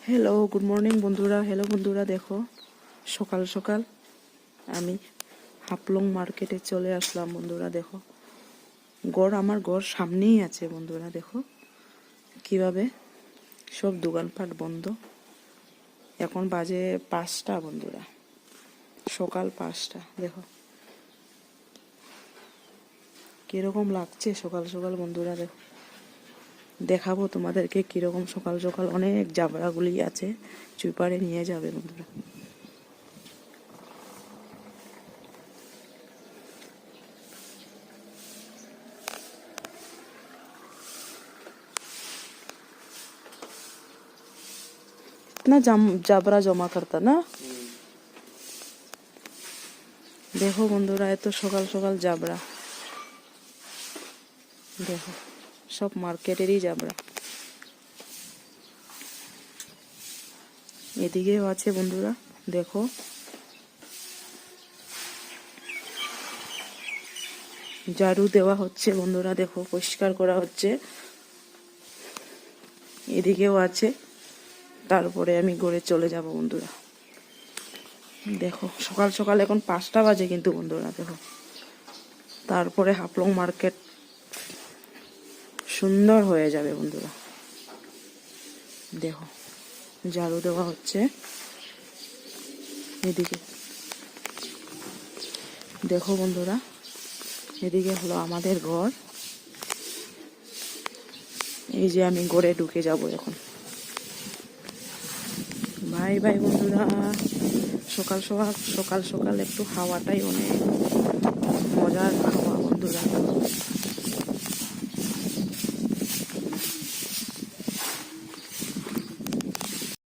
Hello, good morning বন্ধুরা। Hello বন্ধুরা, দেখো সকাল সকাল আমি হাফলং মার্কেটে চলে আসলাম। বন্ধুরা দেখো, আমার ঘর সামনেই আছে। বন্ধুরা দেখো কিভাবে সব দোকানপাট বন্ধ। এখন বাজে 5টা বন্ধুরা, সকাল 5টা। দেখো কিরকম লাগছে সকাল সকাল বন্ধুরা। দেখো, দেখাবো তোমাদেরকে কিরকম সকাল সকাল। অনেক জাবড়াগুলি আছে, চুপারে নিয়ে যাবে বন্ধুরা। इतना জাবরা জমা করতা না। দেখো বন্ধুরা, এত সকাল সকাল জাবরা। দেখো সব মার্কেটেরই জাবরা। এদিকেও আছে বন্ধুরা, দেখো ঝাড়ু দেওয়া হচ্ছে বন্ধুরা। দেখো পরিষ্কার করা হচ্ছে। এদিকেও আছে। তারপরে আমি ঘরে চলে যাব বন্ধুরা। দেখো সকাল সকাল এখন 5টা বাজে কিন্তু বন্ধুরা। দেখো তারপরে হাফলং মার্কেট সুন্দর হয়ে যাবে বন্ধুরা। দেখো ঝাড়ু দেওয়া হচ্ছে এদিকে। দেখো বন্ধুরা, এদিকে হলো আমাদের ঘর। এই যে আমি ঘরে ঢুকে যাব এখন। বাই বাই বন্ধুরা। সকাল সকাল একটু হাওয়াটাই অনেক মজার হাওয়া বন্ধুরা।